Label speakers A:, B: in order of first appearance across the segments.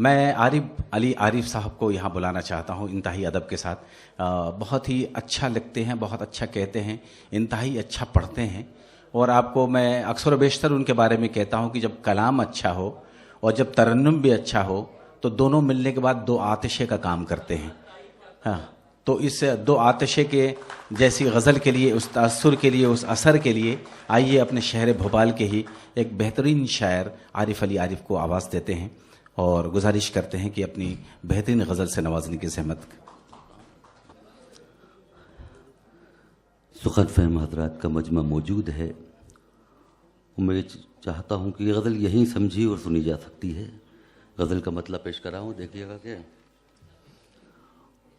A: میں علی عارف صاحب کو یہاں بلانا چاہتا ہوں انتہائی ادب کے ساتھ. بہت ہی اچھا لکھتے ہیں, بہت اچھا کہتے ہیں, انتہائی اچھا پڑھتے ہیں. اور آپ کو میں اکثر و بیشتر ان کے بارے میں کہتا ہوں کہ جب کلام اچھا ہو اور جب ترنم بھی اچھا ہو تو دونوں ملنے کے بعد دو آتشے کا کام کرتے ہیں. ہاں, تو اس دو آتشے کے جیسی غزل کے لیے, اس تاثر کے لیے, اس اثر کے لیے آئیے اپنے شہر بھوپال کے ہی ایک بہترین شاعر عارف علی عارف کو آواز دیتے ہیں اور گزارش کرتے ہیں کہ اپنی بہترین غزل سے نوازنے کی زحمت.
B: سخن فہم حضرات کا مجمع موجود ہے. میں چاہتا ہوں کہ یہ غزل یہیں سمجھی اور سنی جا سکتی ہے. غزل کا مطلب پیش کر رہا ہوں, دیکھیے گا کہ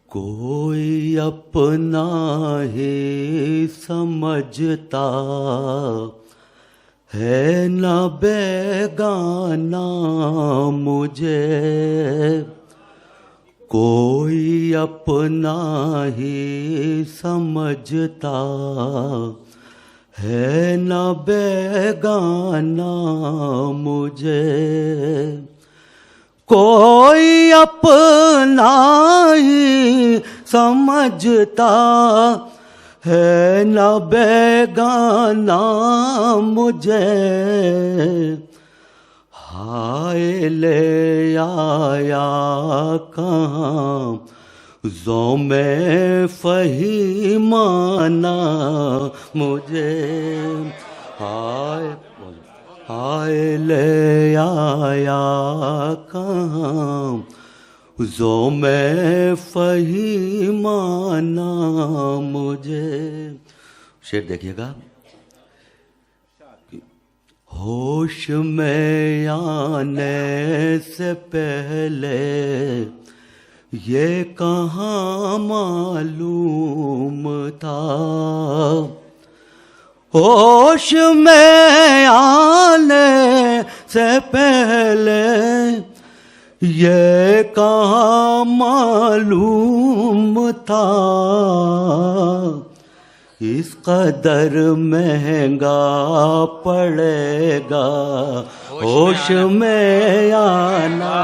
B: کوئی اپنا ہی سمجھتا ہے نہ بیگانہ مجھے, کوئی اپنا ہی سمجھتا ہے نہ بیگانہ مجھے, کوئی اپنا ہی سمجھتا ہے نہ بیگانہ مجھے, ہائے لے آیا کہاں ذو میں فہیمانہ مجھے, ہائے لے آیا کہاں ذو میں فہیمانہ مجھے. شعر دیکھیے گا. ہوش میں آنے سے پہلے یہ کہاں معلوم تھا, ہوش میں آنے سے پہلے یہ کہاں معلوم تھا, اس قدر مہنگا پڑے گا ہوش میں آنا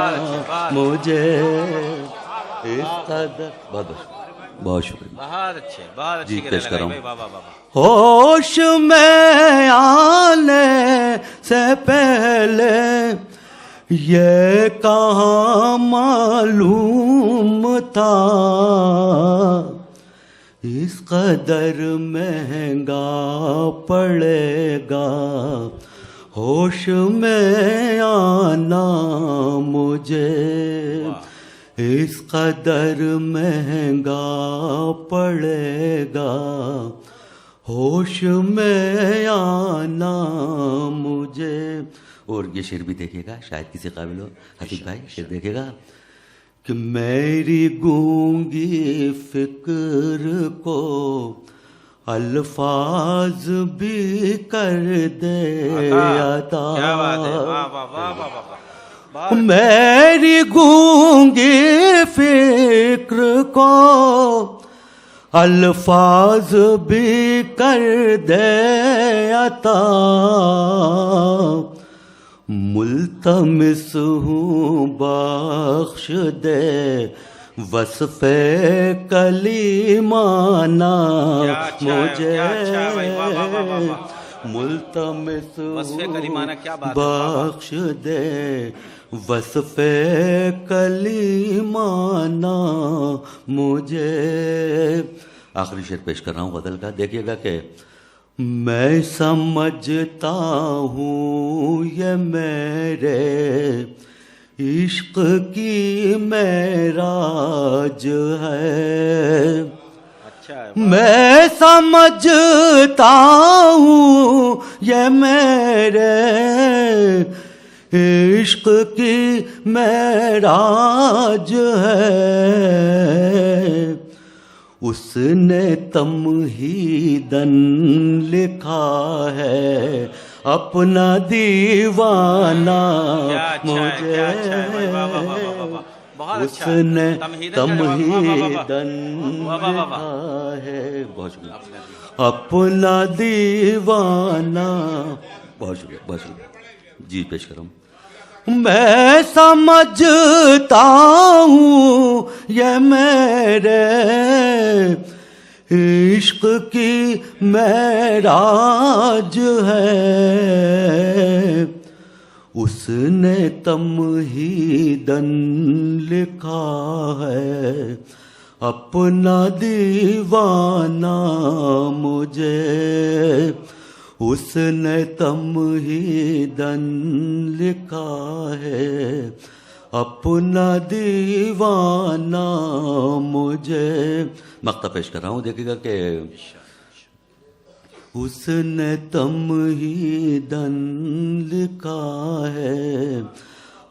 B: مجھے, اس قدر. بہت شکریہ,
A: بہت اچھے, بہت اچھے.
B: جی پیش کر رہا ہوں.
A: ہوش میں آنے سے پہلے یہ کہاں معلوم تھا, اس قدر مہنگا پڑے گا ہوش میں آنا مجھے, اس قدر مہنگا پڑے گا ہوش میں آنا مجھے. اور یہ شعر بھی دیکھیے گا, شاید کسی قابل ہو. حسین بھائی شعر دیکھیے گا کہ میری گونگی فکر کو الفاظ بھی کر دے عطا, میری گونگی فکر کو الفاظ بھی کر دے عطا, ملتمس ہوں بخش دے وصف کلیمانہ مجھے, ملتمس ہوں بخش دے وصف کلیمانہ مجھے. آخری شعر پیش کر رہا ہوں غزل کا, دیکھیے گا کہ میں سمجھتا ہوں یہ میرے عشق کی معراج ہے, میں سمجھتا ہوں یہ میرے عشق کی معراج ہے, اس نے تمہیداً لکھا ہے اپنا دیوانہ مجھے, اس نے تمہیداً لکھا ہے اپنا دیوانہ. بہت شکریہ, بہت شکریہ. جی پیش کروں.
C: میں سمجھتا ہوں یہ میرے عشق کی معراج ہے، اس نے تمہیداً لکھا ہے اپنا دیوانہ مجھے، اس نے تمہیداً لکھا ہے اپنا دیوانہ مجھے. مقطع پیش کر رہا ہوں، دیکھیے گا کہ اس نے تمہیداً لکھا ہے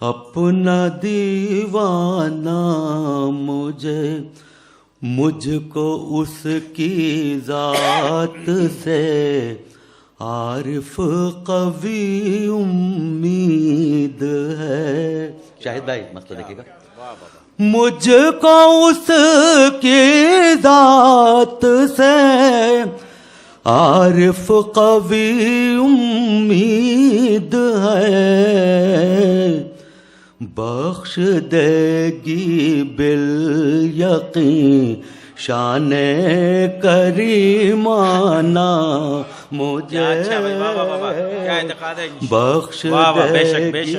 C: اپنا دیوانہ مجھے، مجھ کو اس کی ذات سے عارف قوی امید ہے. شاہد بھائی مقطع دیکھیے گا. مجھ کو اس کی ذات سے عارف قوی امید ہے، بخش دے گی بالیقین شان کریمانہ مجھے، بخش دے گی.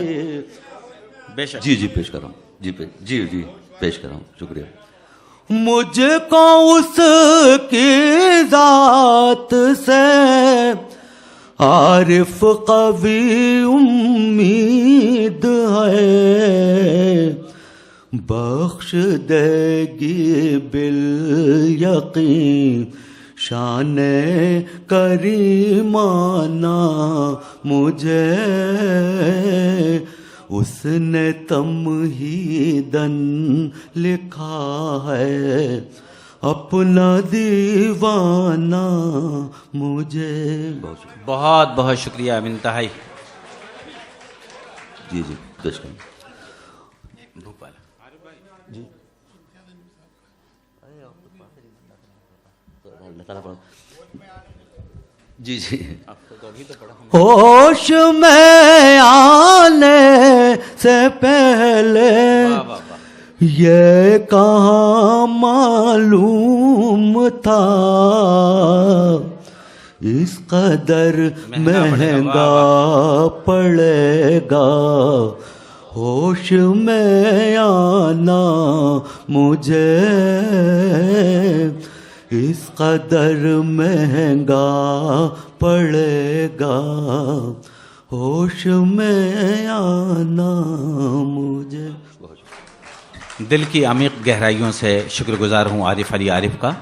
C: جی پیش کر رہا ہوں، جی پیش کر رہا ہوں، شکریہ. مجھ کو اس کی ذات سے عارف قوی امید ہے، بخش دے گی بالیقین شان کریمانہ مجھے، اس نے تمہیداً لکھا ہے اپنا دیوانہ مجھے.
A: بہت بہت شکریہ، انتہائی.
B: جی پیش کریں. جی
C: ہوش میں آنے سے پہلے یہ کہاں معلوم تھا اس قدر مہنگا پڑے گا، ہوش میں آنا مجھے اس قدر مہنگا پڑے گا، ہوش میں آنا مجھے.
A: دل کی عمیق گہرائیوں سے شکر گزار ہوں عارف علی عارف کا.